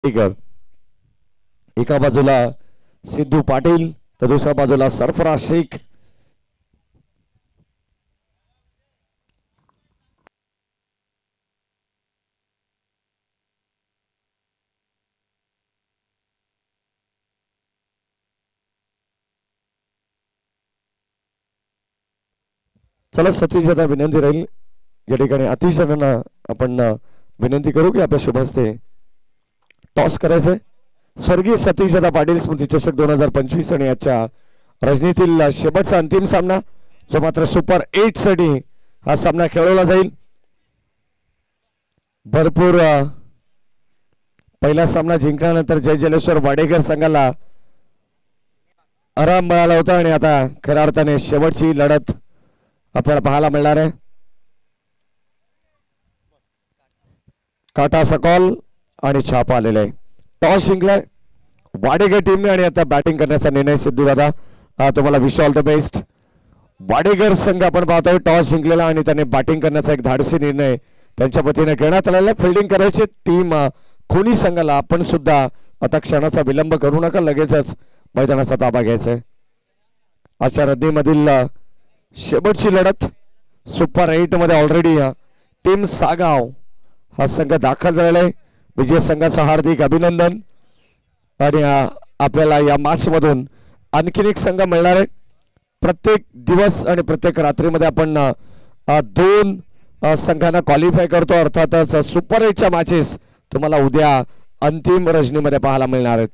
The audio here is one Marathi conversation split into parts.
एका बाजूला सिद्धू पाटील तर दुसऱ्या बाजूला सरफराज शेख. चला सतीश दादा विनंती राहील या ठिकाणी अतिश दादांना आपण विनंती करू की आपल्या शुभ हस्ते टॉस करायचंय. स्वर्गीय सतीश दादा पाटील स्मृती चषक 2025 आणि आजच्या रजनीतील शेवटचा अंतिम सामना जो मात्र सुपर 8 साठी हा सामना खेळवला जाईल. भरपूर पहिला सामना जिंकल्यानंतर जय जलेश्वर वाडेकर संघाला आराम मिळाला होता आणि आता खऱ्या अर्थाने शेवटची लढत आपल्याला पाहायला मिळणार आहे. काटा असा कॉल आणि छाप आलेला आहे. टॉस जिंकलाय वाडेकर टीमने आणि आता बॅटिंग करण्याचा निर्णय. सिद्धू दादा तुम्हाला wish all the best. Wadekar संघ आपण पाहतोय टॉस जिंकलेला आणि त्याने बॅटिंग करण्याचा एक धाडसी निर्णय त्यांच्या वतीने घेण्यात आलेला. फिल्डिंग करायची टीम खोनी संघाला आपण सुद्धा आता क्षणाचा विलंब करू नका, लगेचच मैदानाचा ताबा घ्यायचा आहे. आजच्या रद्दीमधील शेवटची लढत सुपर 8 मध्ये ऑलरेडी टीम सागाव हा संघ दाखल झालेला आहे. विजय संघाचं हार्दिक अभिनंदन. आणि आपल्याला या मॅच मधून आणखीन एक संघ मिळणार आहे. प्रत्येक दिवस आणि प्रत्येक रात्रीमध्ये आपण 2 संघांना क्वालिफाय करतो. अर्थातच सुपर 8च्या मॅचेस तुम्हाला उद्या अंतिम रजनीमध्ये पाहायला मिळणार आहेत.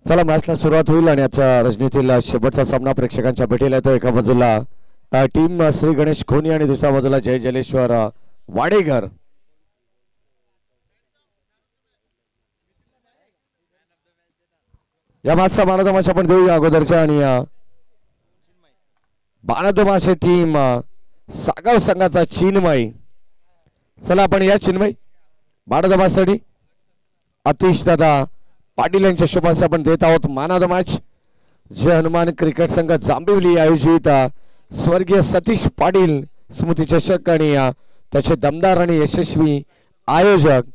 चला मॅचला सुरुवात होईल आणि आजच्या रजनीतील शेवटचा सामना प्रेक्षकांच्या भेटीला येतो. एका बाजूला टीम श्री गणेश खोनी आणि दुसऱ्या बाजूला जय जलेश्वर वाडेकर. या मॅचचा मानदमाश आपण देऊया अगोदरच्या. आणि मानदमाश टीम सागाव संघाचा चिन्मय. चला आपण या चिन्मय मानदमासाठी अतिश दादा पाटील यांच्या शुभास आपण देत आहोत man of the match. Jai Hanuman cricket संघ जांभिवली आयोजित स्वर्गीय सतीश पाटील स्मृती चषक आणि त्याचे दमदार आणि यशस्वी आयोजक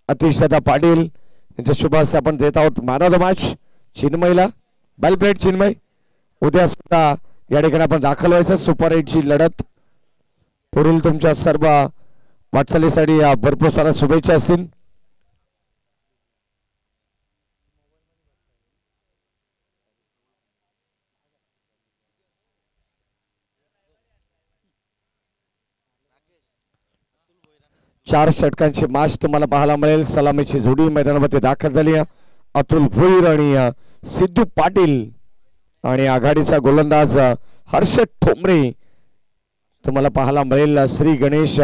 अतिश दादा पाटील यांच्या शुभास आपण देत आहोत मॅन ऑफ द मॅच चिन्मयला. Well played Chinmay. उद्या सुद्धा या ठिकाणी आपण दाखल व्हायचं. सुपर 8ची लढत पुढील तुमच्या सर्व वाटचालीसाठी भरपूर साऱ्या शुभेच्छा असतील. चार षटकांची मॅच तुम्हाला पाहायला मिळेल. सलामीची जोडी मैदानामध्ये दाखल झाली. अतुल भोईर आणि सिद्धू पाटील आणि आघाडीचा गोलंदाज हर्षद ठोंबरे तुम्हाला पाहायला मिळेल. श्री गणेश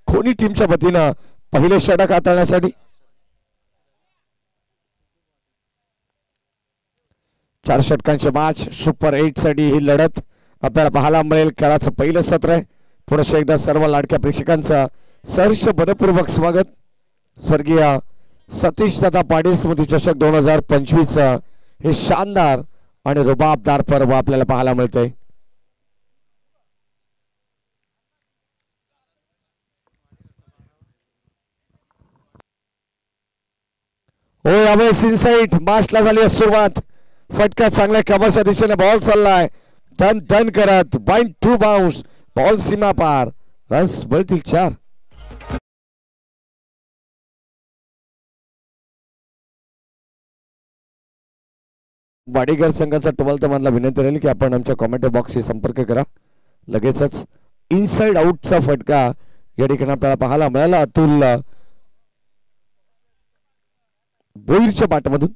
खोनी टीमच्या वतीनं पहिले षटक हाताळण्यासाठी. चार षटकांची मॅच सुपर 8 साठी ही लढत आपल्याला पाहायला मिळेल. खेळाचं पहिलं सत्र आहे. पुन्हा एकदा सर्व लाडक्या प्रेक्षकांचा सहर्ष मनपूर्वक स्वागत. स्वर्गीय सतीश दादा पाटील स्मृती चषक 2025 हे शानदार आणि रुबाबदार पर्व आपल्याला पाहायला मिळते. हो यावेळेस इनसाइट मॅचला झाली सुरुवात. फटका चांगल्या कमाच्या दिशेने बॉल चाललाय. धन धन करत 1-2 बाउंस बॉल सीमा पार रन्स मिळतील 4. वाडेकर संघाचा टोलता मधला विनंती राहील की आपण आमच्या कॉमेंट बॉक्सशी संपर्क करा. लगेचच इनसाइड आउटचा फटका या ठिकाणी आपल्याला पाहायला मिळाला. अतुल बोईरच्या बाटमधून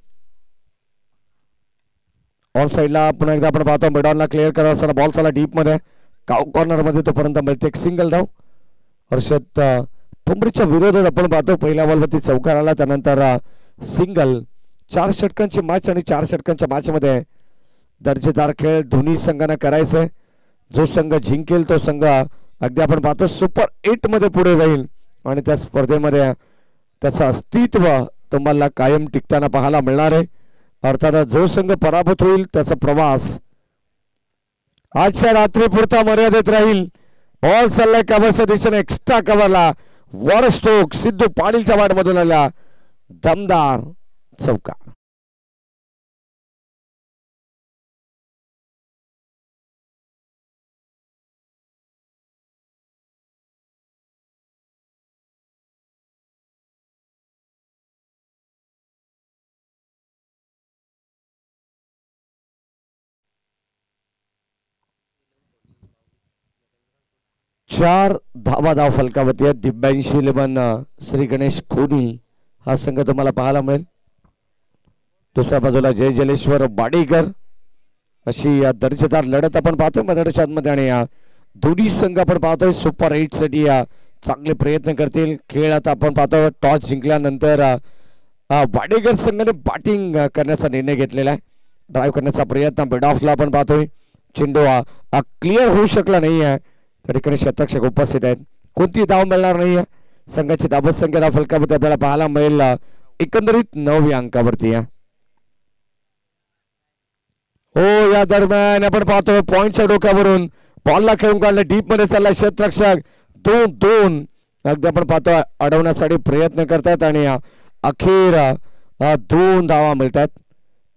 ऑन साइडला पुन्हा एकदा आपण पाहतो मिडॉनला क्लिअर करत असताना बॉल चला डीप मध्ये कॉर्नर मध्ये तोपर्यंत मिळते एक सिंगल धाव. हर्षद ठोंबरेच्या विरोधात आपण पाहतो पहिल्या बॉलवरती चौकार आला त्यानंतर सिंगल. 4 षटकांची मॅच आणि 4 षटकांच्या मॅच मध्ये दर्जेदार खेळ दोन्ही संघांना करायचंय. जो संघ जिंकेल तो संघ अगदी आपण पाहतो सुपर 8 मध्ये पुढे जाईल आणि त्या स्पर्धेमध्ये त्याचं अस्तित्व तुम्हाला कायम टिकताना पाहायला मिळणार आहे. अर्थात जो संघ पराभूत होईल त्याचा प्रवास आजच्या रात्री पुरता मर्यादित राहील. बॉल चाललाय कव्हरच्या दिशेने एक्स्ट्रा कव्हरला वर स्ट्रोक सिद्धू पाटीलच्या वाटमधून आला दमदार चौकार. चार धावा धाव फलकावरती आहेत. दिव्यांशी 11 श्री गणेश खोनी हा संघ तुम्हाला पाहायला मिळेल. दुसऱ्या बाजूला जय जलेश्वर बाडेकर अशी दर्जेदार लढत आपण पाहतोय मराठीमध्ये आणि दोन्ही संघ आपण पाहतोय सुपर 8 साठी चांगले प्रयत्न करतील. खेळ आता आपण पाहतोय टॉस जिंकल्यानंतर वाडेकर संघाने बॅटिंग करण्याचा निर्णय घेतलेला आहे. ड्राईव्ह करण्याचा प्रयत्न मिड ऑफला आपण पाहतोय. चेंडू क्लिअर होऊ शकला नाही आहे त्या ठिकाणी शतरक्षक उपस्थित आहेत. कोणती धाव मिळणार नाही आहे. संघाची धावत संख्या धाव फलकामध्ये आपल्याला पाहायला मिळेल एकंदरीत 9 अंकावरती आहे. हो या दरम्यान आपण पाहतोय पॉइंटच्या डोक्यावरून बॉलला खेळून काढलं डीप मध्ये चालला क्षेत्ररक्षक 2-2 अगदी आपण पाहतोय अडवण्यासाठी प्रयत्न करतात आणि अखेर 2 धावा मिळतात.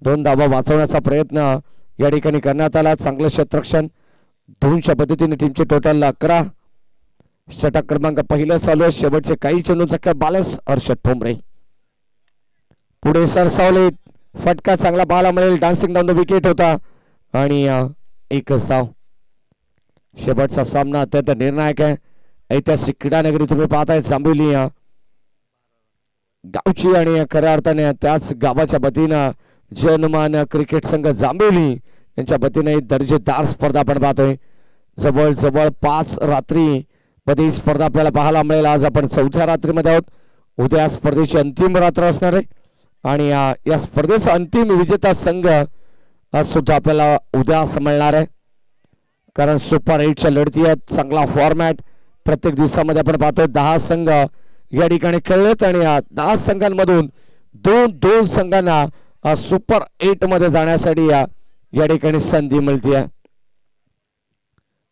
2 धावा वाचवण्याचा प्रयत्न या ठिकाणी करण्यात आला. चांगलं क्षेत्ररक्षण 2च्या पद्धतीने टीमचे टोटल 11. षटक क्रमांक पहिलं चालू आहे. शेवटचे काही चेंडूंचा बॅलन्स हर्षद ठोंबरे पुढे सरसावले. फटका चांगला पाहायला मिळेल. डान्सिंग डाऊन द विकेट होता आणि एकच धाव. शेवटचा सामना अत्यंत निर्णायक आहे. ऐतिहासिक क्रीडा नगरी तुम्ही पाहताय जांभोली गावची आणि खऱ्या अर्थाने त्याच गावाच्या वतीनं जनमान क्रिकेट संघ जांभोली यांच्या वतीने दर्जेदार स्पर्धा आपण पाहतोय. जवळजवळ 5 रात्री मध्ये स्पर्धा आपल्याला पाहायला मिळेल. आज आपण 4थ्या रात्रीमध्ये आहोत. उद्या स्पर्धेची अंतिम रात्र असणार आहे आणि या स्पर्धेचा अंतिम विजेता संघ सुद्धा आपल्याला उद्या समजणार आहे. कारण सुपर 8च्या लढती आहेत. चांगला फॉर्मॅट प्रत्येक दिवसामध्ये आपण पाहतोय. 10 संघ या ठिकाणी खेळलेत आणि 10 संघांमधून 2 संघांना सुपर 8 मध्ये जाण्यासाठी या ठिकाणी संधी मिळते.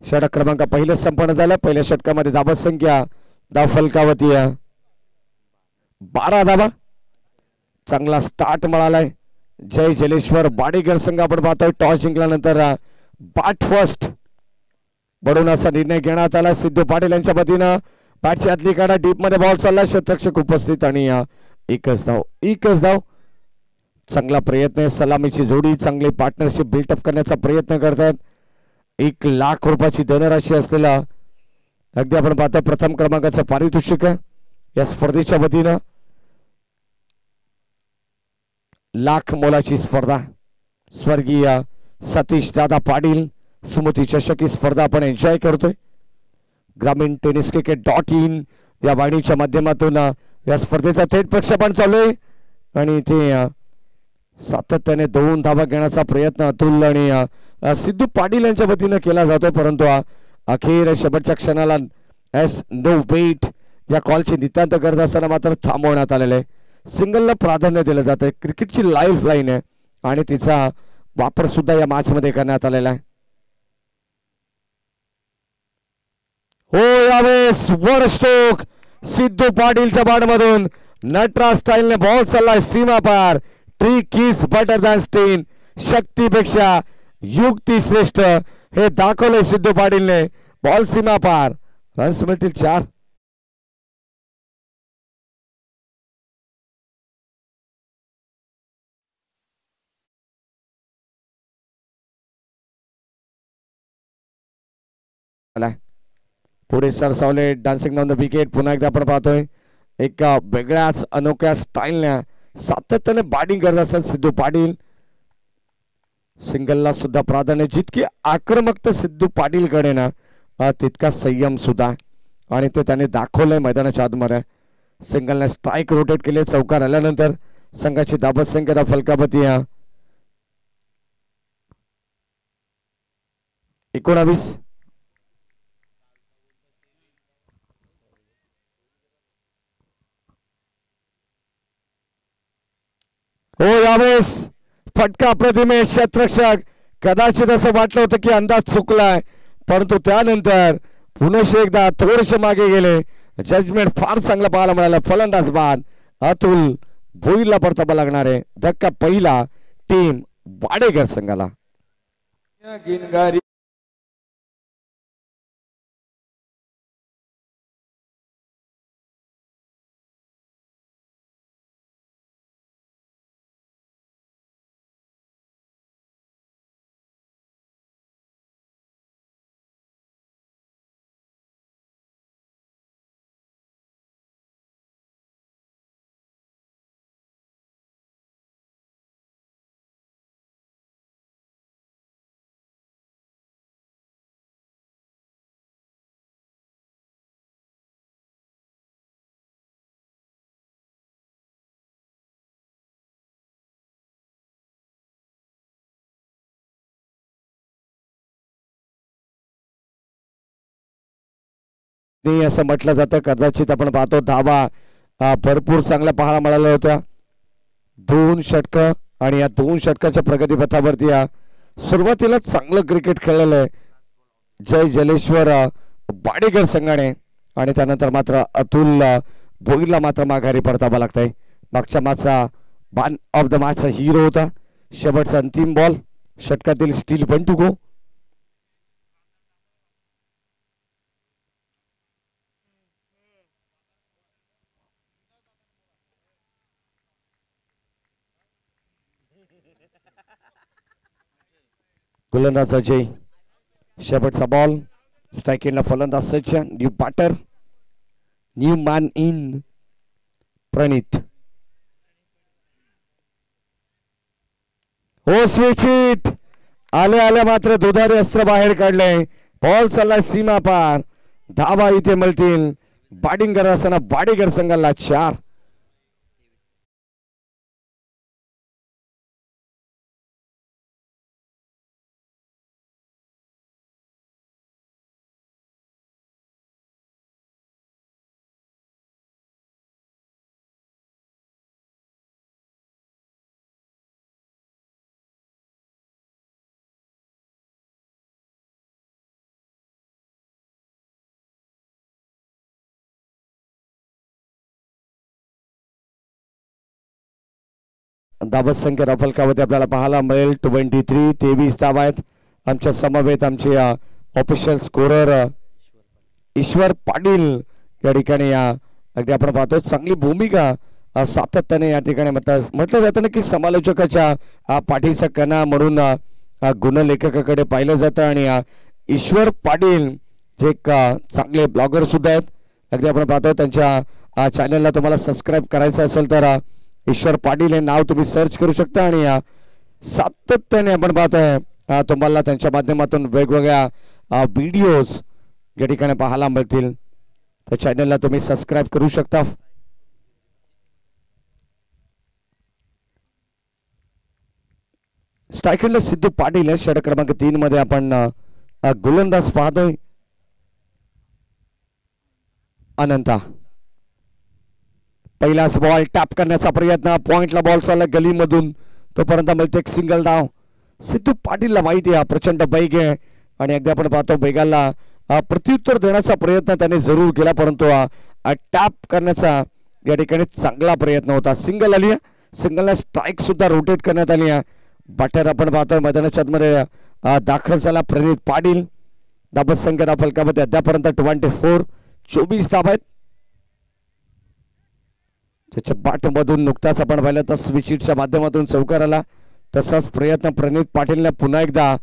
षटक क्रमांक पहिलं संपन्न झालं. पहिल्या षटकामध्ये धावा संख्या धाव फलकावरती 12 धावा. चांगला स्टार्ट मिळालाय. जय जलेश्वर बाडेकर संघ आपण पाहतोय टॉस जिंकल्यानंतर बॅट फर्स्ट बडवण्याचा निर्णय घेण्यात आला. सिद्धू पाटील यांच्या वतीनं बॅटची आतली काढा डीप मध्ये बॉल चालला. क्षेत्ररक्षक उपस्थित आणि एकच धाव. चांगला प्रयत्न आहे. सलामीची जोडी चांगली पार्टनरशिप बिल्टअप करण्याचा प्रयत्न करतात. 1 लाख रुपयाची धनराशी असलेला अगदी आपण पाहतो प्रथम क्रमांकाचं पारितोषिक या स्पर्धेच्या वतीनं. लाख मोलाची स्पर्धा. स्वर्गीय सतीश दादा पाटील सुमती चषक ही स्पर्धा आपण एन्जॉय करतोय. ग्रामीण टेनिस क्रिकेट.in या वाहिनीच्या माध्यमातून या स्पर्धेचा थेट प्रक्षेपण चालू आहे आणि ते सातत्याने 2 धावा घेण्याचा प्रयत्न अतुल आणि सिद्धू पाटील यांच्या वतीनं केला जातो. परंतु अखेर शेवटच्या क्षणाला नो वेट या कॉलची नितांत करत असताना मात्र थांबवण्यात आलेले आहे. सिंगलला प्राधान्य दिलं जातं. क्रिकेटची लाईफ लाईन आहे आणि तिचा वापर सुद्धा या मॅच मध्ये करण्यात आलेला आहे. हो यावेळेस वर स्ट्रोक सिद्धू पाटीलच्या बॅटमधून नटराज स्टाईलने बॉल चाललाय सीमा पार. ट्रिक इज बेटर दॅन स्टेन. शक्तीपेक्षा युक्ती श्रेष्ठ हे दाखवलंय सिद्धू पाटीलने. बॉल सीमा पार, रन्स मिळतील 4. पुढे सरसावले डान्सिंग ऑन द विकेट. पुन्हा एकदा आपण पाहतोय एका वेगळ्याच अनोख्या स्टाईलने सातत्याने बॅटिंग करत असतात सिद्धू पाटील. सिंगलला सुद्धा प्राधान्य. जितकी आक्रमकता सिद्धू पाटील कडे ना तितका संयम सुद्धा, आणि ते त्याने दाखवलंय मैदानाच्या आतमध्ये. सिंगलने स्ट्राईक रोटेट केले. चौकार आल्यानंतर संघाची दाबत संख्या फलकापती 19. हो, यावेळेस फटका प्रतिमे क्षेत्ररक्षक. कदाचित असं वाटलं होतं की अंदाज चुकलाय, परंतु त्यानंतर पुन्हा एकदा थोडेसे मागे गेले. जजमेंट फार चांगलं पाहायला मिळालं. फलंदाज बाद अतुल भोईरला परतावा लागणार आहे. धक्का पहिला टीम वाडेकर संघाला. असं म्हटलं जातं. कदाचित आपण पाहतो धावा भरपूर चांगल्या पाहायला मिळाल्या होत्या. 2 षटकं, आणि या 2 षटकाच्या प्रगतीपथावरती सुरुवातीला चांगलं क्रिकेट खेळलेलं आहे जय जलेश्वर वाडेकर संघाने, आणि त्यानंतर मात्र अतुल भोईरला मात्र माघारी परतावा लागतंय. मागच्या मॅचचा मॅन ऑफ द मॅचचा हिरो होता. शेवटचा अंतिम बॉल षटकातील स्टील 1 टू गो. गोलंदाज अजय. शेवटचा बॉल. स्ट्राईकिंगला फलंदाज Sachin. New batter, new man in Pranit. हो, स्विच हिट. आले मात्र दुधारी अस्त्र बाहेर काढले. बॉल चाललाय सीमा पार. धावा इथे मिळतील. बॅटिंग करत असताना वाडेकर संघाला 4. दाबत संख्या फलकावरती आपल्याला पाहायला मिळेल 23. 23 धावा आहेत. आमच्या समवेत आमचे ऑफिशियल स्कोरर ईश्वर पाटील या ठिकाणी अगदी आपण पाहतो चांगली भूमिका सातत्याने या ठिकाणी म्हटलं जातं ना की समालोचकाच्या पाठीचा कणा म्हणून गुणलेखकाकडे पाहिलं जातं, आणि ईश्वर पाटील जे एक चांगले ब्लॉगर सुद्धा आहेत. अगदी आपण पाहतो त्यांच्या चॅनलला तुम्हाला सबस्क्राईब करायचं असेल तर ईश्वर पाटील हे नाव तुम्ही सर्च करू शकता, आणि सातत्याने आपण पाहतोय तुम्हाला त्यांच्या माध्यमातून वेगवेगळ्या व्हिडिओज या ठिकाणी पाहायला मिळतील. त्या चॅनलला तुम्ही सबस्क्राईब करू शकता. स्ट्रायकरला सिद्धू पाटील षटक क्रमांक 3 मध्ये आपण गोलंदाज पाहतोय अनंता. पहिलाच बॉल टॅप करण्याचा प्रयत्न. पॉइंटला बॉल चालला गलीमधून, तोपर्यंत मिळते एक सिंगल धाव. सिद्धू पाटीलला माहिती आहे प्रचंड वेग आहे, आणि अगदी आपण पाहतो वेगाला प्रत्युत्तर देण्याचा प्रयत्न त्याने जरूर केला, परंतु टॅप करण्याचा या ठिकाणी चांगला प्रयत्न होता. सिंगल आली. सिंगलला स्ट्राईक सुद्धा रोटेट करण्यात आली. बॅटर आपण पाहतोय मैदानाच्या आतमध्ये दाखल झाला प्रणित पाटील. धाबा संख्या फलकामध्ये अद्यापर्यंत 24 धाबा आहेत. त्याच्या बाटमधून नुकताच आपण पाहिलं तर स्विचिटच्या माध्यमातून चौकार आला. तसाच प्रयत्न प्रणित पाटीलने पुन्हा एकदा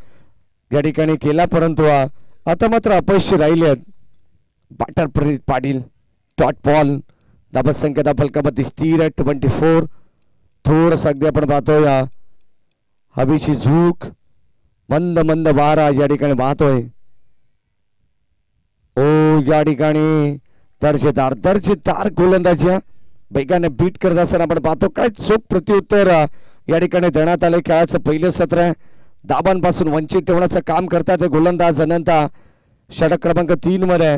या ठिकाणी केला, परंतु आता मात्र अपयशी राहिले. बॅटर प्रणित पाटील. डॉट बॉल धाबा संख्या फलकामध्ये स्थिर आहे 24. थोडस अगदी आपण पाहतोय हवेची झूक, मंद मंद वारा या ठिकाणी वाहतोय. ओ या ठिकाणी दर्जेदार गोलंदाजी वेगाने बीट करत असताना आपण पाहतो काय चोख प्रत्युत्तर या ठिकाणी देण्यात आले. खेळाचं पहिलं सत्र आहे. धाबांपासून वंचित ठेवण्याचं काम करतात हे गोलंदाज अनंता. षटक क्रमांक 3 मध्ये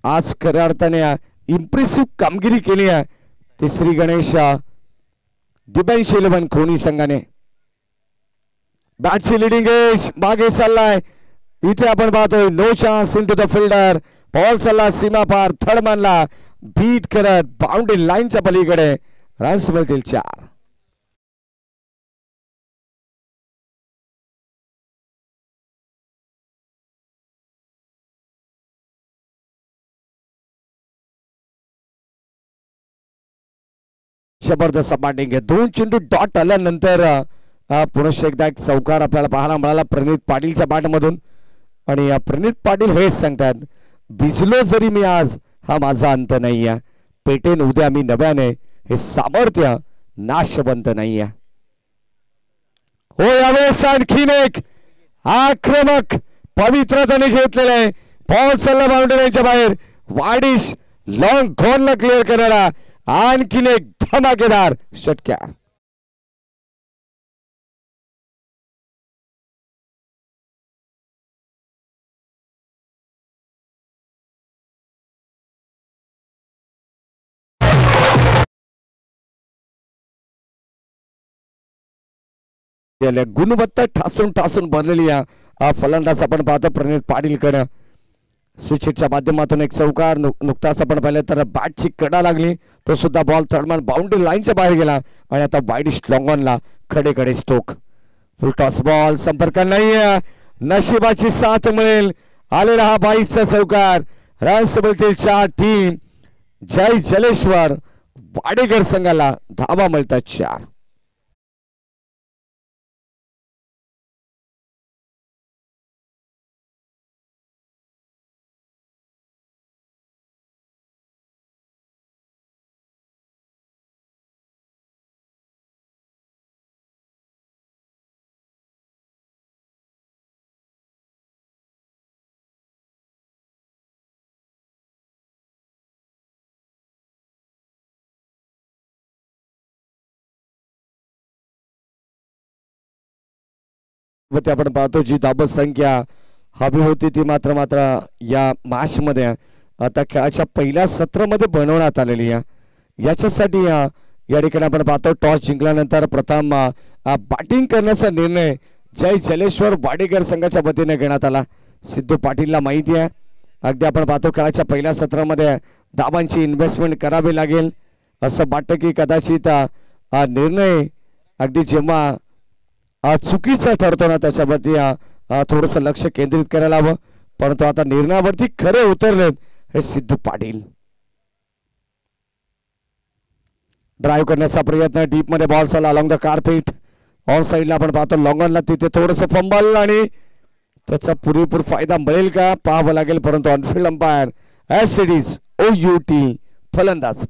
आज खऱ्या अर्थाने इम्प्रेसिव्ह कामगिरी केली आहे तिसरी गणेश दिबेंश 11 कोणी संघाने. बॅटची लिडिंग एज मागे चाललाय. इथे आपण पाहतोय no chance into the fielder. Ball चालला सीमा पार. थर्डमॅनला बीट करत बाउंड्री लाईनच्या पलीकडे रन्स मिळतील 4. जबरदस्त बॅटिंग आहे. 2 चेंडू डॉट आल्यानंतर पुनश्च एकदा एक चौकार आपल्याला पाहायला मिळाला प्रणित पाटीलच्या बॅटमधून. आणि प्रणित पाटील हेच सांगतात, भिजलो जरी मी आज हा माझा अंत नाही आहे. पेटेन उद्या मी नव्याने, हे सामर्थ्य नाशवंत नाही आहे. हो यावेळेस आणखीन एक आक्रमक पवित्र त्याने घेतलेले. बॉल चालला बाउंड्रीच्या बाहेर. वाडिश लॉंग कॉर्नर क्लिअर करणारा आणखीन एक धमाकेदार षटकार. गुणवत्ता ठासून ठासून भरलेली फलंदाज आपण पाहतो प्रणित पाटीलकडे. स्विचच्या माध्यमातून एक चौकार नुकताच आपण पाहिलं तर बॅटची कडा लागली. तो सुद्धा बॉल थर्डमॅन बाउंड्री लाईनच्या बाहेर गेला आणि आता वाईडिश लॉंगॉनला खडे स्टोक. फुल टॉस बॉल संपर्क नाहीये. नशिबाची साथ मिळेल. आलेला हा 22चा चौकार. रन्स मिळतील 4. टीम जय जलेश्वर वाडेकर संघाला धावा मिळतात 4. व ते आपण पाहतो जी धाबा संख्या हवी होती ती मात्र या मॅच मध्ये आता खेळाच्या पहिल्या सत्रामध्ये बनवण्यात आलेली आहे. याच्यासाठी या ठिकाणी आपण पाहतो टॉस जिंकल्यानंतर प्रथम बॅटिंग करण्याचा निर्णय जय जलेश्वर वाडेकर संघाच्या वतीने घेण्यात आला. सिद्धू पाटीलला माहिती आहे अगदी आपण पाहतो खेळाच्या पहिल्या सत्रामध्ये धाबांची इन्व्हेस्टमेंट करावी लागेल असं वाटतं की कदाचित निर्णय अगदी जेव्हा चुकीचा ठरतो ना त्याच्यावरती थोडंसं लक्ष केंद्रित करायला हवं. परंतु आता निर्णयावरती खरे उतरलेत हे सिद्धू पाटील. ड्राईव्ह करण्याचा प्रयत्न डीप मध्ये बॉल चालला अलॉंग द कार्पेट. ऑन साइडला आपण पाहतो लॉंगॉनला तिथे थोडंसं फंबल आणि त्याचा पुरेपूर फायदा मिळेल का पाहावं लागेल. परंतु on-field umpire S it is OUT फलंदाज.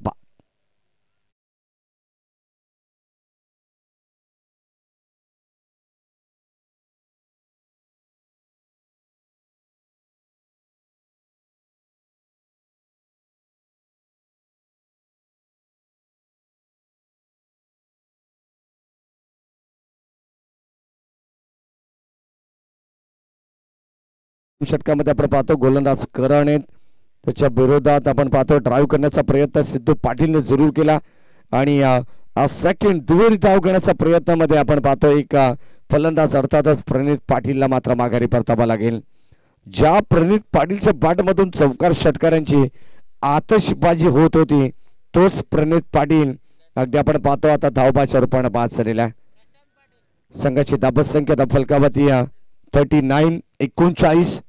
षटकामध्ये आपण पाहतो गोलंदाज करण आहेत त्याच्या विरोधात आपण पाहतो ड्राईव्ह करण्याचा प्रयत्न सिद्धू पाटीलने जरूर केला आणि सेकंड दुहेरी धाव घेण्याचा प्रयत्नामध्ये आपण पाहतो एक फलंदाज अर्थातच प्रणित पाटीलला मात्र माघारी परतावा लागेल. ज्या प्रणित पाटीलच्या बॅटमधून चौकार षटकारांची आतषबाजी होत होती तोच प्रणित पाटील अगदी आपण पाहतो आता धावबाच्या रूपाने बाद झालेला आहे. संघाची धाबसंख्या फलकावरती 39 39.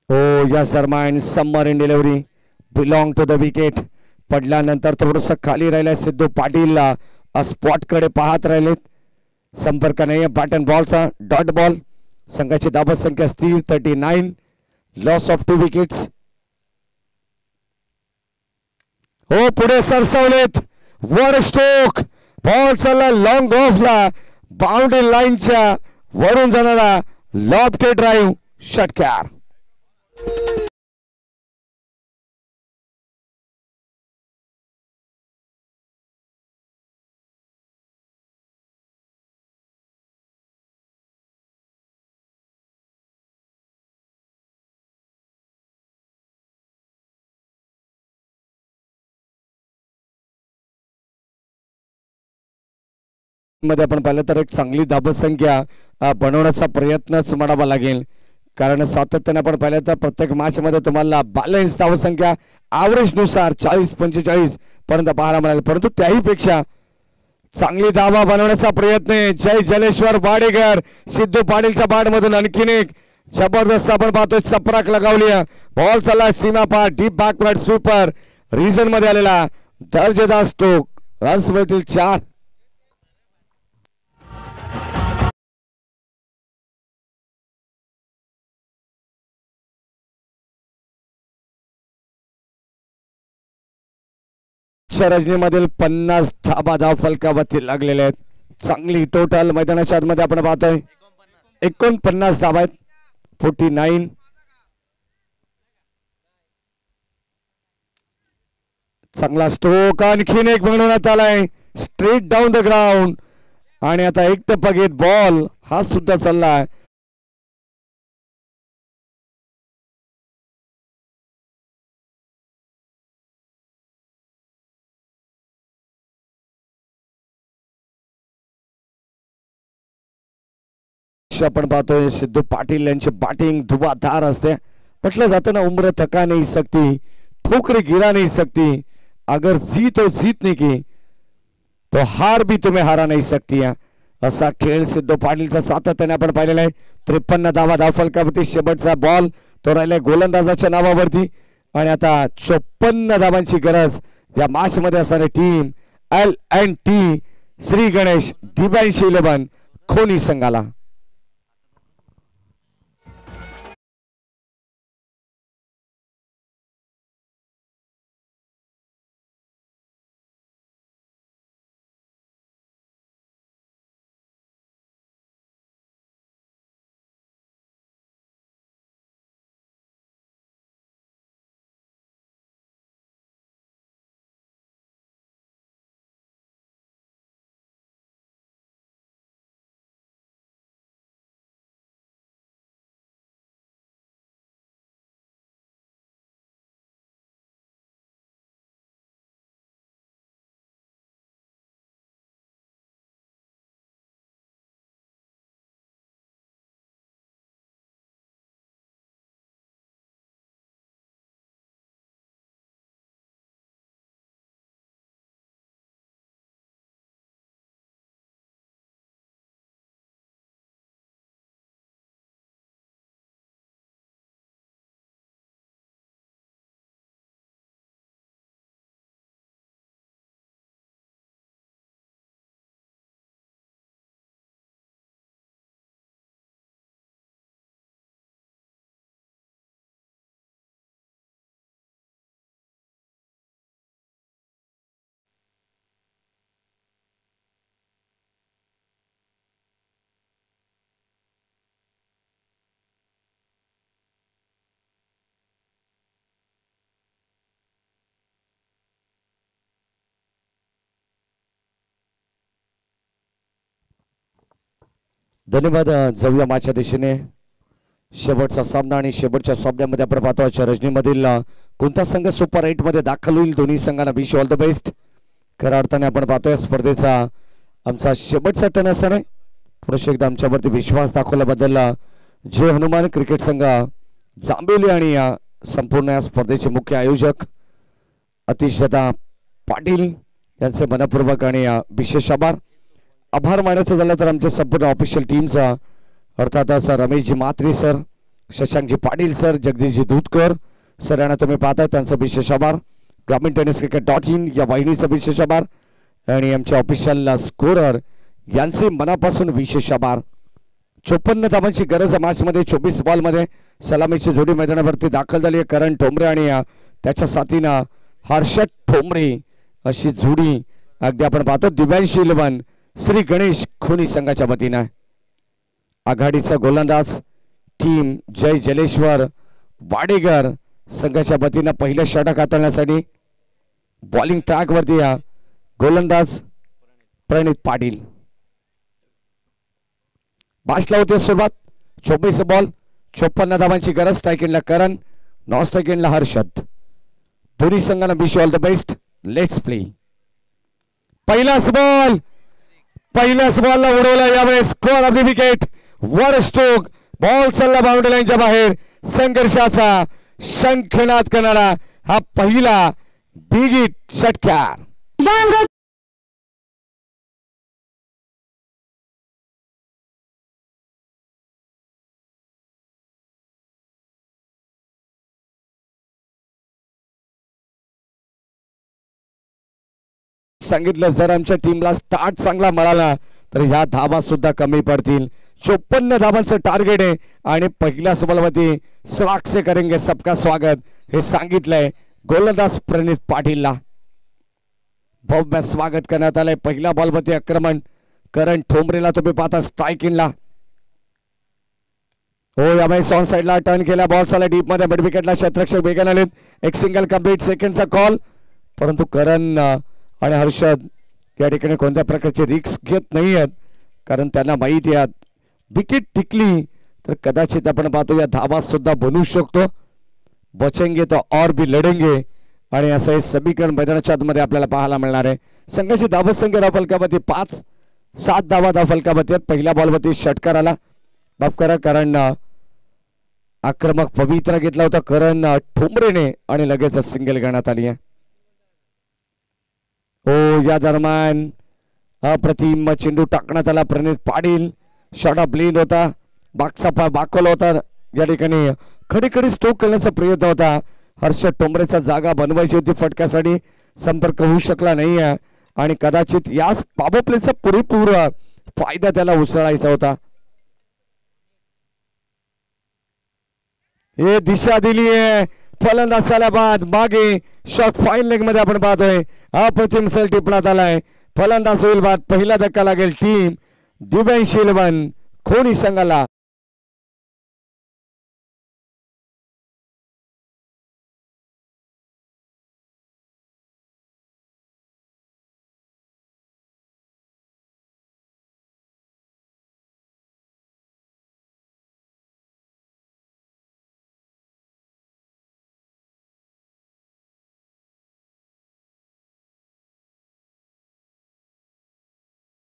Oh yes Armand, summer in delivery belong to the wicket. पडल्यानंतर थोडंसं खाली राहिलं सिद्धू पाटील स्पॉट कडे पाहत राहिलेत. संपर्क नाही बॅट अँड बॉलचा. Dot ball. संघाची धाबा संख्या स्थिर 39. Loss of 2 wickets. हो पुढे सरसवलेत. वर स्ट्रोक. बॉल चालला लॉंग ऑफला. बाउंड्री लाईनच्या वरून जाणारा लॉफ्टेड ड्राईव्ह षटकार. मध्ये आपण पाहिलं तर एक चांगली धाबसंख्या बनवण्याचा प्रयत्नच म्हणावा लागेल. कारण सातत्याने आपण पाहिलं तर प्रत्येक मॅच मध्ये तुम्हाला बॅलन्स धावसंख्या ॲव्हरेज नुसार 40-45 पर्यंत पाहायला मिळाली. परंतु त्याही पेक्षा चांगली धावा बनवण्याचा प्रयत्न आहे. जय जलेश्वर वाडेकर. सिद्धू पाटीलच्या बॅट मधून आणखीन एक जबरदस्त आपण पाहतोय चपराक लगावली. बॉल चालला सीमा पार. डीप बॅकवर्ड स्वीपर रिजन मध्ये आलेला दर्जेदार स्ट्रोक. रन्स मिळतील 4. रजनी मधील 50 धाबा धाव फलकावरती लागलेले आहेत. चांगली टोटल मैदानाच्या आतमध्ये आपण पाहतोय 49 धाबा आहेत. 49. चांगला स्ट्रोक आणखीन एक बनवण्यात आलाय स्ट्रेट डाऊन द ग्राउंड. आणि आता एक टप्पा बॉल हा सुद्धा चाललाय. आपण पाहतोय सिद्धू पाटील यांची बॅटिंग धुवाधार असते. म्हटलं जातं ना उम्र थका नहीं सकती, ठोकरे गिरा नहीं सकती, अगर जीत हो जीत नहीं की तो हार भी तुम्हें हरा नहीं सकती. असा खेळ सिद्धू पाटीलचा सातत्याने आपण पाहिलेला आहे. 53 धावा धाव फलकावरती. शेवटचा बॉल तो राहिलाय गोलंदाजाच्या नावावरती. आणि आता 54 धावांची गरज या मॅच मध्ये असणारी टीम L&T श्री गणेश दिव्यांशी 11 खोनी संघाला. धन्यवाद. जाऊया माझ्या दिशेने शेवटचा सामना. आणि शेवटच्या सामन्यामध्ये आपण पाहतो रजनीमधील कोणता संघ सुपर 8 मध्ये दाखल होईल. दोन्ही संघांना विश ऑल द बेस्ट. खऱ्या अर्थाने आपण पाहतोय स्पर्धेचा आमचा शेवटचा टर्न असताना पुरुष एकदा आमच्यावरती विश्वास दाखवल्याबद्दल जय हनुमान क्रिकेट संघ जांभेली आणि संपूर्ण या स्पर्धेचे मुख्य आयोजक अतिशदा पाटील यांचे मनपूर्वक आणि विशेष आभार. आभार मानायचं झालं तर आमच्या संपूर्ण ऑफिशियल टीमचा, अर्थातच Rameshji Mhatre sir, शशांकजी Patil sir, Jagdishji दूधकर sir यांना तुम्ही पाहताय त्यांचा विशेष आभार. ग्रामीण टेनिस क्रिकेट.in या वाहिनीचा विशेष आभार आणि आमचे ऑफिशियल स्कोरर यांचे मनापासून विशेष आभार. 54 धावांची गरज मॅचमध्ये 24 बॉलमध्ये सलामीची जोडी मैदानावरती दाखल झाली आहे. करण ठोंबरे आणि त्याच्या साथीनं हर्षद ठोंबरे अशी जोडी अगदी आपण पाहतो. दिव्यांशी 11 श्री गणेश खोनी संघाच्या वतीनं आघाडीचा गोलंदाज टीम जय जलेश्वर वाडेकर संघाच्या वतीनं पहिल्या षटक हाताळण्यासाठी बॉलिंग ट्रॅक वरती गोलंदाज प्रणित पाटील. बाशला होते सुरुवात. 24 बॉल 54 धावांची गरज. स्ट्राईक एंडला करण, नॉन स्ट्राईक एंडला हर्षद. दोन्ही संघांना wish all the best. Let's play. पहिलाच बॉलला उडवला यावेळेस स्कोअर ऑफ द विकेट. वर स्ट्रोक बॉल चालला बाउंड्री लाईनच्या बाहेर. संघर्षाचा शंखनाद करणारा हा पहिला बिग हिट षटकार. सांगितलं जर आमच्या टीमला स्टार्ट चांगला मिळाला तर ह्या धावा सुद्धा कमी पडतील. 54 धावांचं टार्गेट आहे आणि पहिल्या बॉलवरती स्वागत से करेंगे सबका स्वागत हे सांगितलंय गोलंदाज प्रणित पाटीलला. भव्य स्वागत करण्यात आलंय. पहिल्या बॉलवरती आक्रमण करण ठोंबरेला तुम्ही पाहता स्ट्राईक इनला. हो यावेळेस ऑन साइडला टर्न केला. बॉल चालला डीप मध्ये. मिड विकेटला क्षेत्ररक्षक वेगन आलेत. एक सिंगल कंप्लीट सेकंडचा कॉल, परंतु करण आणि हर्षद या ठिकाणी कोणत्या प्रकारचे रिस्क घेत नाही आहेत कारण त्यांना माहिती आहे विकेट टिकली तर कदाचित आपण पाहतो या धावा सुद्धा बनवू शकतो. बचेंगे तो और भी लढेंगे आणि असं हे समीकरण मैदानाच्या आतमध्ये आपल्याला पाहायला मिळणार आहे. संघाची धावा संख्या धाव फलकावरती 5-7 धावा धाव फलकावरती. पहिल्या बॉलवरती षटकार आला. माफ करा कारण आक्रमक पवित्रा घेतला होता करण ठोंबरेने आणि लगेच सिंगल घेण्यात आली आहे. हो या दरम्यान अप्रतिम चेंडू टाकण्यात आला. प्रणित पाटील शॉट ऑफ ब्लेंड होता. बागचा बाकवला होता. या ठिकाणी खडी स्ट्रोक करण्याचा प्रयत्न होता. हर्षद ठोंबरेचा जागा बनवायची होती फटक्यासाठी. संपर्क होऊ शकला नाही आणि कदाचित याच पॉवर प्लेचा पुरेपूर फायदा त्याला उसळायचा होता. हे दिशा दिली आहे फलंदाज झाल्या बाद मागे शॉट फाईन लेग मध्ये आपण पाहतोय. अप्रतिम सर टिपण्यात आलाय. फलंदाज होईल बाद. पहिला धक्का लागेल टीम दिव्यांशी 11 खोनी संघाला.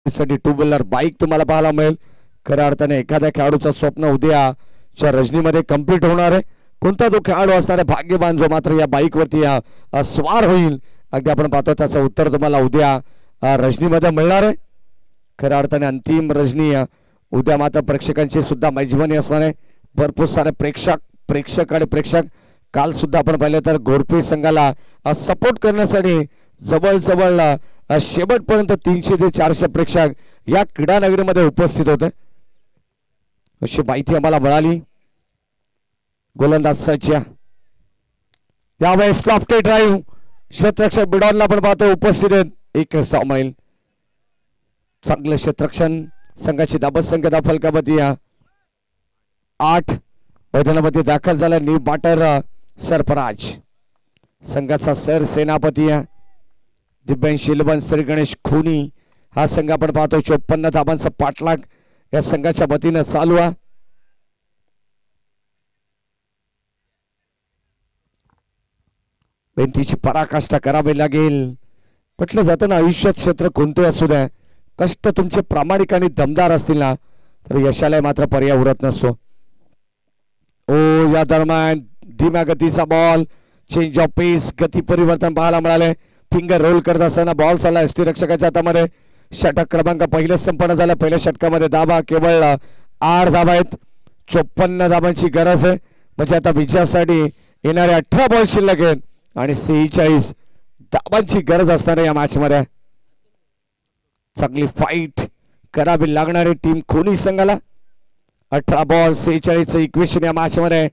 साठी 2 व्हीलर बाईक तुम्हाला पाहायला मिळेल. खऱ्या अर्थाने एखाद्या खेळाडूचं स्वप्न उद्याच्या रजनीमध्ये कंप्लीट होणार आहे. कोणता तो खेळाडू असणार आहे भाग्यवान जो मात्र या बाईक वरती स्वार होईल अगदी आपण पाहतो त्याचं उत्तर तुम्हाला उद्या रजनीमध्ये मिळणार आहे. खऱ्या अर्थाने अंतिम रजनी उद्या मात्र प्रेक्षकांची सुद्धा मेजबानी असणार आहे. भरपूर सारे प्रेक्षक काल सुद्धा आपण पाहिलं तर गोरपे संघाला सपोर्ट करण्यासाठी जवळजवळ शेवटपर्यंत 300 ते 400 प्रेक्षक या क्रीडा नगरीमध्ये उपस्थित होते अशी माहिती आम्हाला मिळाली. गोलंदाजाच्या यावेळेस लॉफ्टेड ड्राईव्ह क्षेत्ररक्षक बिडॉनला पण पाहतो उपस्थित आहेत. एक धाव मिळेल. चांगलं क्षेत्ररक्षण. संघाची धाबत संख्या धाव फलकावरती 8 मैदानामध्ये दाखल झाला. न्यू बॅटर सरफराज संघाचा सर सेनापती दिव्यांशी 11 श्री गणेश खोनी हा संघ आपण पाहतो. 54 धावांचा पाठलाग या संघाच्या वतीनं चालू आहे. बेंतीची पराकाष्ठा करावी लागेल. म्हटलं जातं ना आयुष्यात क्षेत्र कोणते असू द्या कष्ट तुमचे प्रामाणिक आणि दमदार असतील ना तर यशाला मात्र पर्याय उरत नसतो. ओ या दरम्यान धीम्या गतीचा बॉल चेंज ऑफ पेस गती परिवर्तन पाहायला मिळाले. फिंगर रोल करत असताना बॉल चालला एसटी रक्षकाच्या हातामध्ये. षटक क्रमांक पहिलं संपन्न झालं. पहिल्या षटकामध्ये धाबा केवळ 8 धाबा आहेत. 54 धाबांची गरज आहे. म्हणजे आता विजयासाठी येणारे 18 बॉल शिल्लक आहेत आणि 46 धाबांची गरज असणार या मॅच मध्ये. चांगली फाईट करावी लागणारी टीम खोनी संघाला. 18 बॉल 46 इक्वेशन या मॅच मध्ये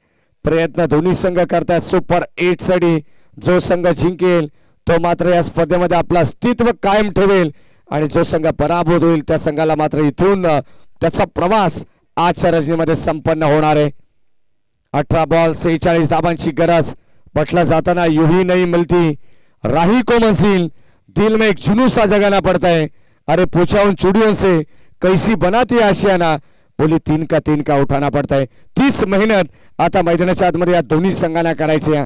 प्रयत्न दोन्ही संघ करतात सुपर 8 साठी. जो संघ जिंकेल तो मात्र या स्पर्धेमध्ये आपलं अस्तित्व कायम ठेवेल आणि जो संघ पराभूत होईल त्या संघाला मात्र इथून त्याचा प्रवास आजच्या रजनीमध्ये संपन्न होणार आहे. 18 बॉल 46 धाबांची गरज. बटला जाताना यूही नहीं मिलती राही को मंजिल, दिल में एक जुनून सा जगाना पड़ता है. अरे पूछा उन चूड़ियों से कैसी बनाती आशियाना, बोली 3 का 3 का उठाना पड़ता है. 30 मेहनत आता मैदानाच्या आतमध्ये या दोन्ही संघांना करायची आहे.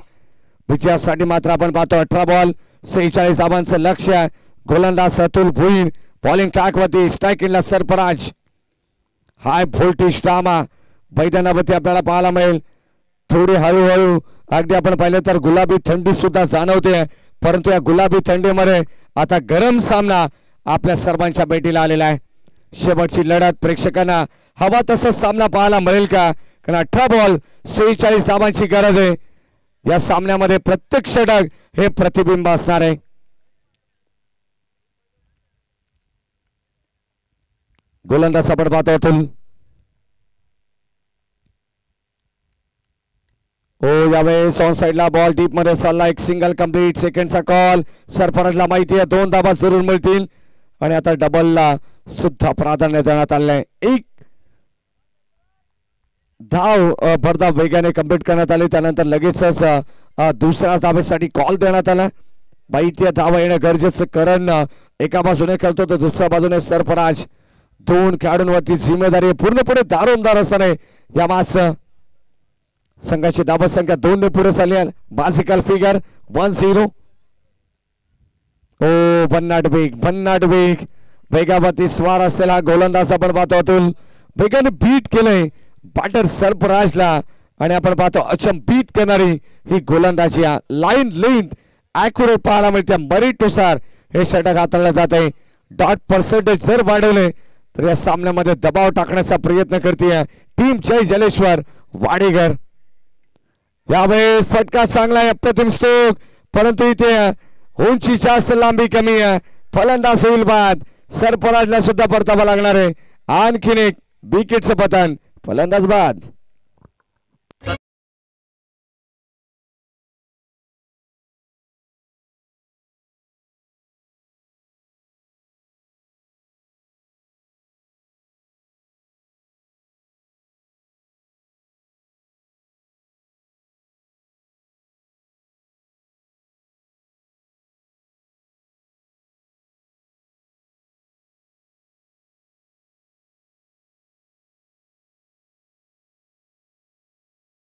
विजयासाठी मात्र आपण पाहतो 18 बॉल 46 धाबांचं लक्ष्य. गोलंदाज अतुल भोईर, बॉलिंग ट्रॅकवरती, स्ट्रायकिंगला सरफराज. हाय व्होल्टेज ड्रामा मैदानावरती आपल्याला पाहायला मिळेल. थोडी हळूहळू अगदी आपण पाहिलं तर गुलाबी थंडी सुद्धा जाणवते. परंतु या गुलाबी थंडीमध्ये आता गरम सामना आपल्या सर्वांच्या भेटीला आलेला आहे. शेवटची लढत प्रेक्षकांना हवा तसा सामना पाहायला मिळेल का? कारण 18 बॉल 46 धाबांची गरज आहे. या सामन्यामध्ये प्रत्येक षटक हे प्रतिबिंब असणार आहे. गोलंदाज आपण पाहतो अतुल. हो यावेळेस ऑन साइडला बॉल डीप मध्ये चालला. एक सिंगल कंप्लीट. सेकंडचा कॉल. सरफराजला माहिती आहे 2 धाबा जरूर मिळतील आणि आता डबलला सुद्धा प्राधान्य देण्यात आले आहे. एक धाव भरधाव वेगाने कंप्लीट करण्यात आली. त्यानंतर लगेचच दुसऱ्या धावेसाठी कॉल देण्यात आला. माहिती धावा येणं गरजेचं. करण एका बाजूने खेळतो तर दुसऱ्या बाजूने सरफराज. 2 खेळाडूंवरती जिम्मेदारी पूर्णपणे दारोमदार असताना या मॅच संघाची धाबा संख्या 2 ने पुढे चालली आहे. बाजिकल फिगर 1-0. ओ भन्नाट वेग वेगावरती स्वार असलेला गोलंदाज आपण पाहतो अतुल. वेगाने बीट केलंय बॅटर सरफराजला आणि आपण पाहतो अचंबित करणारी ही गोलंदाजी. लाईन लेंथ ॲक्युरेट पाहायला मिळते. मेरिटनुसार हे षटक हाताळलं जात आहे. डॉट पर्सेंटेज जर वाढवले तर या सामन्यामध्ये दबाव टाकण्याचा प्रयत्न करते टीम जय जलेश्वर वाडेकर. यावेळेस फटका चांगला आहे. अप्रतिम स्ट्रोक. परंतु इथे उंची जास्त लांबी कमी आहे. फलंदाज होईल बाद. सरफराजला सुद्धा परतावा लागणार आहे. आणखीन एक विकेटचं पतन. फलंदाज बाद.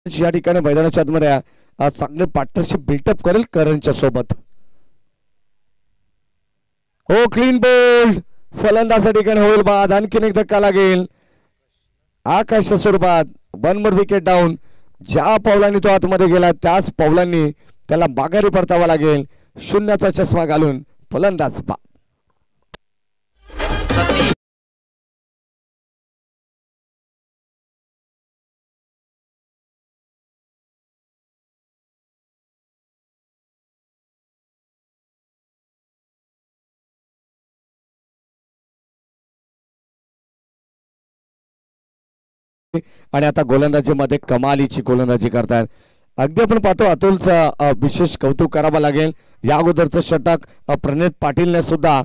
या ठिकाणी मैदानाच्या आतमध्ये चांगले पार्टनरशिप बिल्टअप करेल करणच्या सोबत. हो क्लीन बोल्ड. फलंदाजा ठिकाणी होईल बाद. आणखीन एक धक्का लागेल आकाश स्वरूपात. 1 मोर विकेट डाऊन. ज्या पावलांनी तो आतमध्ये गेला त्याच पावलांनी त्याला माघारी परतावा लागेल. 0चा चष्मा घालून फलंदाज बाद. आणि आता गोलंदाजीमध्ये कमालीची गोलंदाजी करतात. अगदी आपण पाहतो अतुलचं विशेष कौतुक करावं लागेल. या अगोदरचं षटक प्रणित पाटीलने सुद्धा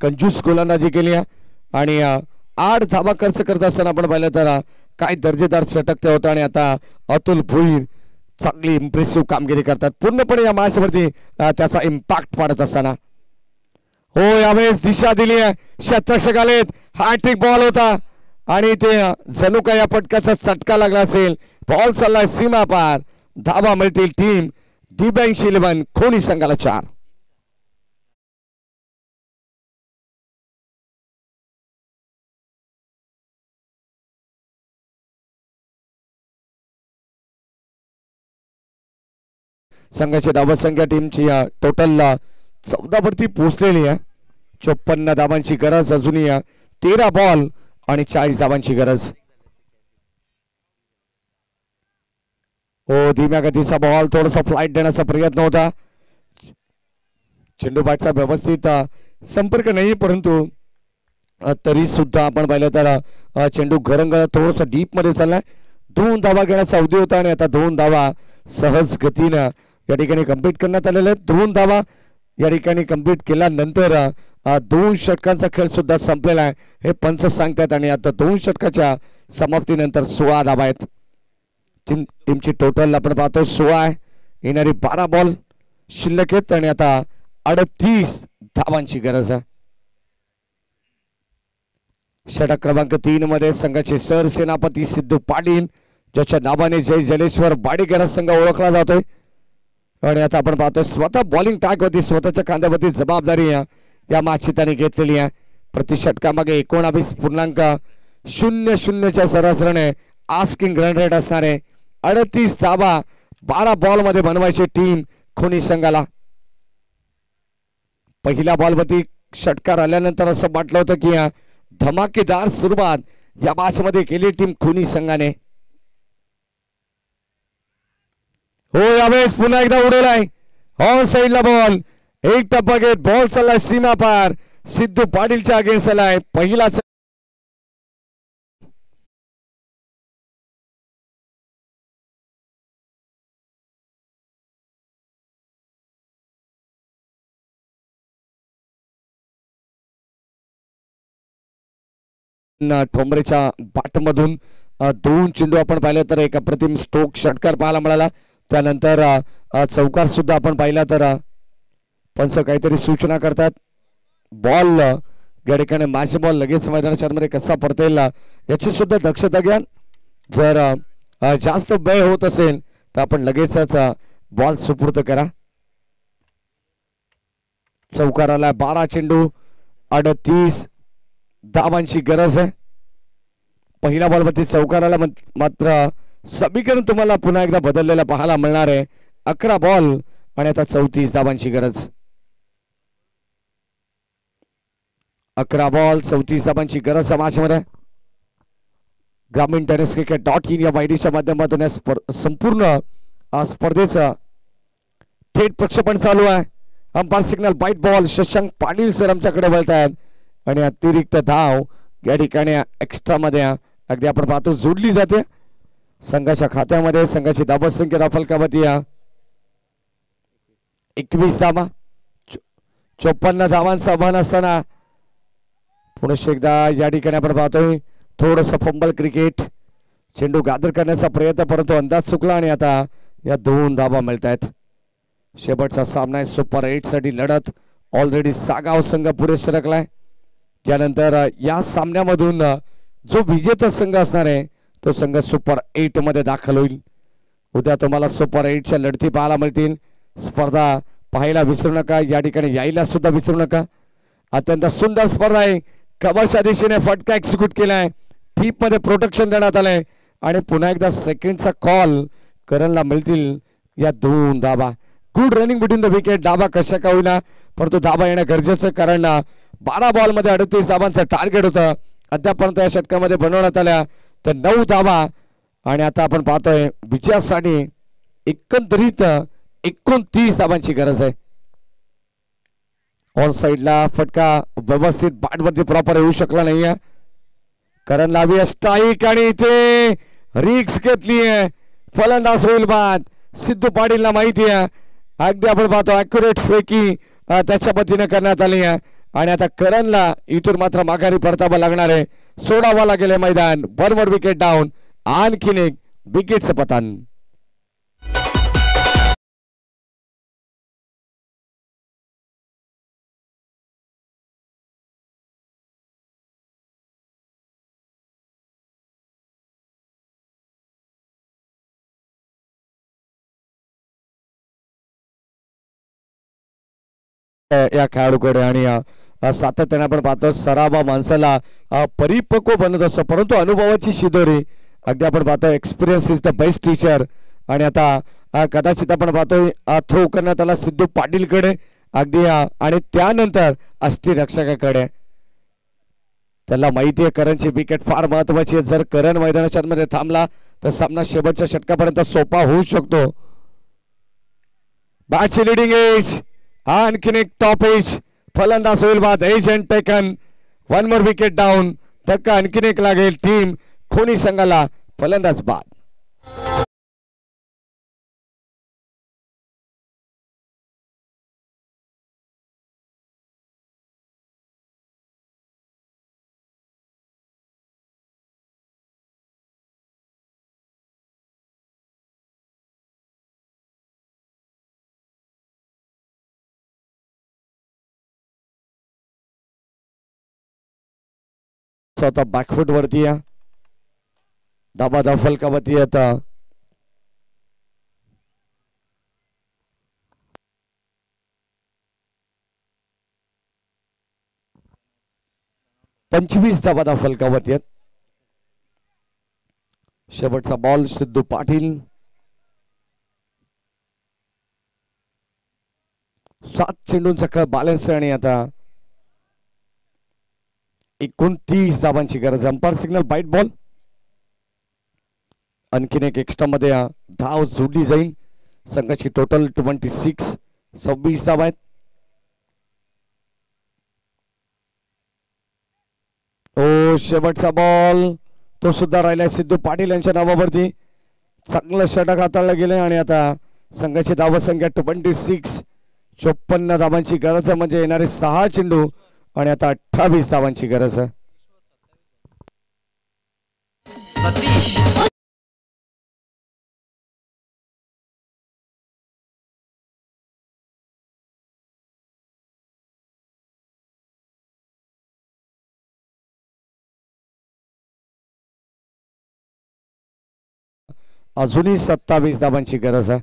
कंजूस गोलंदाजी केली आणि 8 धावा खर्च करत असताना आपण पाहिलं तर काय दर्जेदार षटक ते होतं. आणि आता अतुल भोईर चांगली इम्प्रेसिव्ह कामगिरी करतात. पूर्णपणे या मॅचवरती त्याचा इम्पॅक्ट पाडत असताना. हो यावेळेस दिशा दिली आहे. शतक आलेत. हॅट्रिक बॉल होता आणि ते जणू काय या पटकाचा चटका लागला असेल. बॉल चाललाय सीमा पार. धावा मिळतील टीम दिव्यांश 11 खोनी संघाला 4. संघाची धावा संख्या टीमची टोटल 14 वरती पोहोचलेली आहे. 54 धावांची गरज, अजूनही 13 बॉल आणि 40 धावांची गरज. धीम्या गतीचा बॉल, थोडासा फ्लाइट देण्याचा प्रयत्न होता. चेंडू बॅटचा व्यवस्थित संपर्क नाही, परंतु तरी सुद्धा आपण पाहिलं तर चेंडू घरंगळ थोडस डीप मध्ये चाललाय. 2 धावा घेण्याचा अवधी होता आणि आता 2 धावा सहज गतीनं या ठिकाणी कंप्लीट करण्यात आलेले आहेत. 2 धावा या ठिकाणी कंप्लीट केल्यानंतर 2 षटकांचा खेळ सुद्धा संपलेला आहे हे पंच सांगतात. आणि आता 2 षटकाच्या समाप्तीनंतर 16 धावा आहेत. टीमची टोटल आपण पाहतो 16 आहे. येणारी 12 बॉल शिल्लक आहेत आणि आता 38 धावांची गरज आहे. षटक क्रमांक 3 मध्ये संघाचे सरसेनापती सिद्धू पाटील, ज्याच्या नावाने जय जलेश्वर बाडेकर संघ ओळखला जातोय. आणि आता आपण पाहतोय स्वतः बॉलिंग टॅग वरती, स्वतःच्या खांद्यावरती जबाबदारी या मॅचची त्यांनी घेतलेली आहे. प्रति षटकामागे 19.00च्या सरासरीने आस्किंग रन रेट असणारे 38 धावा 12 बॉल मध्ये बनवायची टीम खोनी संघाला. पहिल्या बॉलवरती षटकार आल्यानंतर असं वाटलं होतं की धमाकेदार सुरुवात या मॅच मध्ये केली टीम खोनी संघाने. यावेळेस पुन्हा एकदा उडवलाय ऑन साइडला बॉल. एक टप्पा घेत बॉल चाललाय सीमा पार, सिद्धू पाटीलच्या अगेन्स्ट आलाय. पहिलाच ठोंबरेच्या बाटमधून 2 चेंडू आपण पाहिले तर एक अप्रतिम स्ट्रोक षटकार पाहायला मिळाला. त्यानंतर चौकार सुद्धा आपण पाहिला तर पंच काहीतरी सूचना करतात. बॉल या ठिकाणी मॅच बॉल लगेच मैदानाच्या मध्ये कसा पडता येईल याची सुद्धा दक्षता घ्या. जर जास्त व्यय होत असेल तर आपण लगेचच बॉल सुपूर्द करा. चौकाराला 12 चेंडू 38 धावांची गरज आहे. पहिल्या बॉलवरती चौकाराला मात्र समीकरण तुम्हाला पुन्हा एकदा बदललेला पाहायला मिळणार आहे. 11 बॉल आणि आता 34 धावांची गरज. 11 बॉल 34 धावांची गरज मॅचमध्ये. ग्रामीण टेनिस क्रिकेट.in या वाहिनीच्या माध्यमातून संपूर्ण स्पर्धेचं थेट प्रक्षेपण चालू आहे. Umpire signal wide ball. Shashank Patil sir आमच्याकडे वळत आहेत आणि अतिरिक्त धाव या ठिकाणी एक्स्ट्रा मध्ये अगदी आपण पाहतो जोडली जाते संघाच्या खात्यामध्ये. संघाची धावत संख्या फलकावरती 21 धावा. 54 धावांचा आव्हान असताना पुन्हा एकदा या ठिकाणी आपण पाहतोय थोडंसं फंबल क्रिकेट. चेंडू गादर करण्याचा प्रयत्न परंतु अंदाज चुकला आणि आता या 2 धावा मिळत आहेत. शेवटचा सामना आहे सुपर 8 साठी लढत. ऑलरेडी सागाव संघ पुढे सरकलाय. त्यानंतर या सामन्यामधून जो विजेता संघ असणार आहे तो संघ सुपर 8 मध्ये दाखल होईल. उद्या तुम्हाला सुपर 8च्या लढती पाहायला मिळतील. स्पर्धा पाहायला विसरू नका. या ठिकाणी यायला सुद्धा विसरू नका. अत्यंत सुंदर स्पर्धा आहे. कव्हरच्या दिशेने फटका एक्झिक्यूट केलाय. टीप मध्ये प्रोटेक्शन देण्यात आलंय आणि पुन्हा एकदा सेकंडचा कॉल करणला मिळतील या 2 धावा. Good running between the wicket. धावा कशा का होईना परंतु धावा येणं गरजेचं, कारण 12 बॉल मध्ये 38 धावांचं टार्गेट होतं. अद्यापर्यंत या षटकामध्ये बनवण्यात आल्या तर 9 धावा आणि आता आपण पाहतोय विजयासाठी एकंदरीत 29 धावांची गरज आहे. ऑन साइडला फटका व्यवस्थित बॅटवरती प्रॉपर येऊ शकला नाहीये. करण लावी स्ट्राईक आणि इथे रिक्स घेतली आहे. फलंदाज होईल बाद. सिद्धू पाटीलला माहिती आहे. अगदी आपण पाहतो अॅक्युरेट फेकी त्याच्या पद्धतीने करण्यात आली आहे आणि आता करणला इथून मात्र माघारी परतावा लागणार आहे. सोडावा लागेल मैदान. 1 more विकेट डाऊन. आणखीन एक विकेटचं पतन. या खेळाडूकडे आणि सातत्याने आपण पाहतो सरावा माणसाला परिपक्व बनत असतो, परंतु अनुभवाची शिदोरी. अगदी आपण पाहतो experience is the best teacher. आणि आता कदाचित आपण पाहतोय थ्रो करण्यात आला सिद्धू पाटीलकडे अगदी आणि त्यानंतर अष्टरक्षकाकडे त्याला माहिती आहे करणची विकेट फार महत्वाची आहे. जर करण मैदानाच्या मध्ये थांबला तर सामना शेवटच्या षटकापर्यंत सोपा होऊ शकतो. बॅटची लिडिंग एज आणखीन एक टॉप एज फलंदाज होईल बाद. Edge and taken. One more wicket down. धक्का आणखीन एक लागेल टीम खोनी संघाला. फलंदाज बाद. आता बॅकफुट वरती या दाबा फलकावरती आता 25 धावा फलकावरती आहेत. शेवटचा बॉल सिद्धू पाटील. 7 चेंडूंचा खेळ बॅलन्स आणि आता 29 धावांची गरज. Umpire signal wide ball. आणखीन एक एक्स्ट्रा मध्ये धाव जोडली जाईल. संघाची टोटल 26 धावा आहेत. ओ शेवटचा बॉल तो सुद्धा राहिलाय सिद्धू पाटील यांच्या नावावरती. चांगलं षटक हाताळलं गेलं आणि आता संघाची धावसंख्या 26. 54 धावांची गरज म्हणजे येणारे 6 चेंडू आणि आता 28 धावांची गरज आहे. सतीश अजूनही 27 धावांची गरज आहे.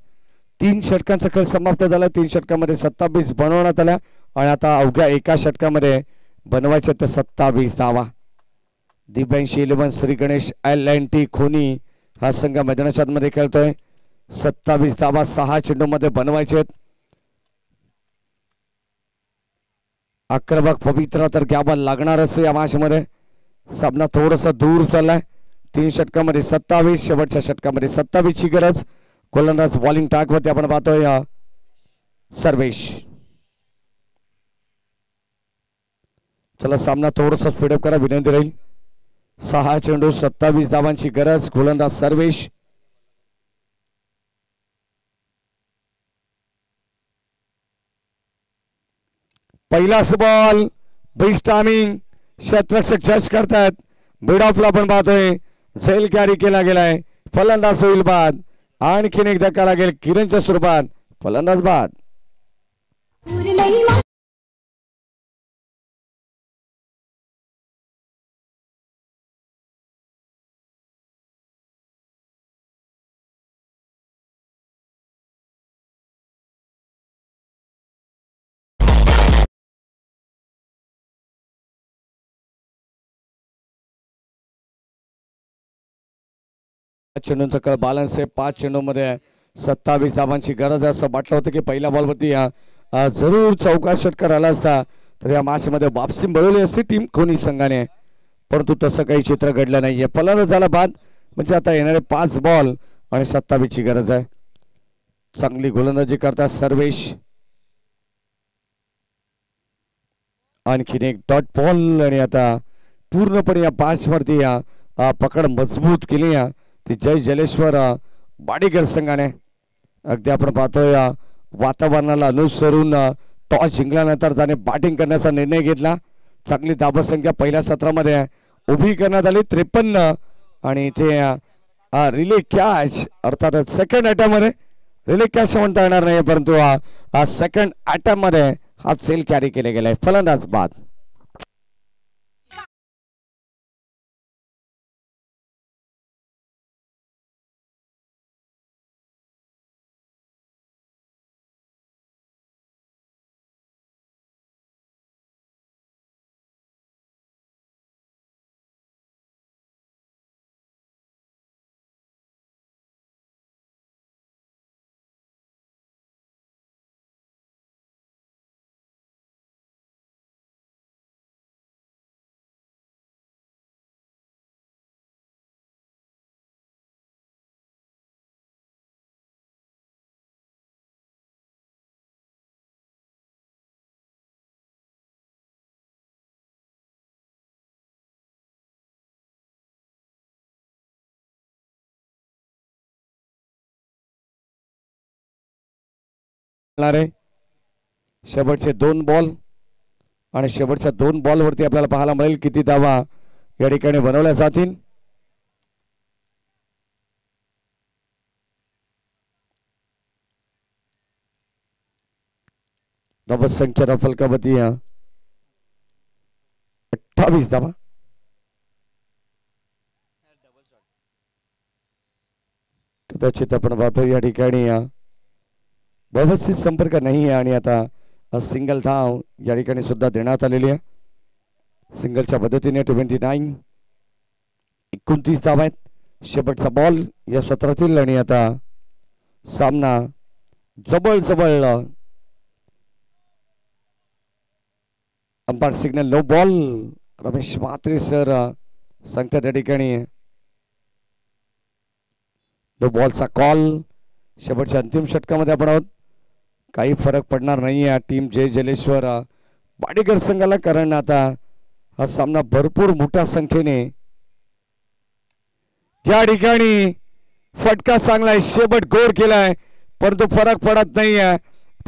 3 षटकांचा खेळ समाप्त झाला. 3 षटकामध्ये 27 बनवण्यात आल्या आणि आता अवघ्या एका षटकामध्ये बनवायचे तर 27 धावा. दिव्यांशी 11 श्री गणेश LNT खोनी हा संघ मैदानाच्या मध्ये खेळतोय. 27 धावा 6 चेंडू मध्ये बनवायचे. आक्रमक पवित्र तर घ्यावा लागणारच या मॅच मध्ये. सामना थोडासा दूर चाललाय. 3 षटकामध्ये 27. शेवटच्या षटकामध्ये 27 ची गरज. गोलंदाज बॉलिंग टॅग वरती आपण पाहतोय सर्वेश. चला सामना थोडासा स्पीडअप करा विनंती राहील. 6 चेंडू 27 धावांची गरज. गोलंदाज सर्वेश. पहिलाच बॉल बेस्ट टायमिंग. क्षेत्ररक्षक जज करतात. मिड ऑफला आपण पाहतोय झेल कॅरी केला गेलाय. फलंदाज होईल बाद. आणखीन एक धक्का लागेल किरणच्या स्वरूपात. फलंदाज बाद. चेंडूंचा कळ बॅलन्स आहे. 5 चेंडूमध्ये 27 धावांची गरज आहे. असं वाटलं होतं की पहिल्या बॉलवरती जरूर चौकार षटकार आला असता तर या मॅच मध्ये वापसी मिळवली असती टीम खोनी संघाने. परंतु तसं काही चित्र घडलं नाहीये. फलंदाज झाला बाद म्हणजे आता येणारे 5 बॉल आणि 27 ची गरज आहे. चांगली गोलंदाजी करतात सर्वेश. आणखीन एक डॉट बॉल आणि आता पूर्णपणे या 5 वरती पकड मजबूत केली ती जय जलेश्वर वाडेकर संघाने. अगदी आपण पाहतोय वातावरणाला अनुसरून टॉस जिंकल्यानंतर त्याने बॅटिंग करण्याचा निर्णय घेतला. चांगली धावसंख्या पहिल्या सत्रामध्ये उभी करण्यात आली 53 आणि इथे रिले कॅच अर्थात सेकंड अटॅम्प मध्ये रिले कॅच म्हणता येणार नाही परंतु सेकंड अटॅम्प मध्ये हा सेल कॅरी केले गेलाय. फलंदाज बाद. शेवटचे 2 बॉल आणि शेवटच्या 2 बॉलवरती आपल्याला पाहायला मिळेल किती धावा या ठिकाणी बनवल्या जातील. संख्या फलकावती 28 धावा. कदाचित आपण पाहतो या ठिकाणी व्यवस्थित संपर्क नाही आहे आणि आता सिंगल धाव या ठिकाणी सुद्धा देण्यात आलेली आहे. सिंगलच्या पद्धतीने 29 धावा आहेत. शेवटचा बॉल या सत्रातील आणि आता सामना जवळ umpire signal no ball. Ramesh Mhatre sir सांगतात त्या ठिकाणी नो बॉलचा कॉल. शेवटच्या अंतिम षटकामध्ये आपण आहोत. काही फरक पडणार नाही आहे टीम जय जलेश्वर वाडेकर संघाला, कारण आता हा सामना भरपूर मोठ्या संख्येने या ठिकाणी फटका चांगला आहे. शेवट गोड केलाय परंतु फरक पडत नाही आहे.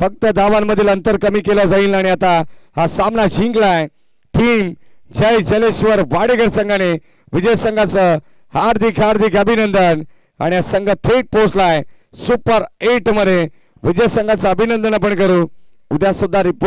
फक्त धावांमधील अंतर कमी केलं जाईल आणि आता हा सामना जिंकलाय टीम जय जलेश्वर वाडेकर संघाने. विजय संघाचं हार्दिक अभिनंदन आणि हा संघ थेट पोहोचलाय सुपर 8 मध्ये. विजय संघाचं अभिनंदन आपण करू. उद्या सुद्धा रिपोर्ट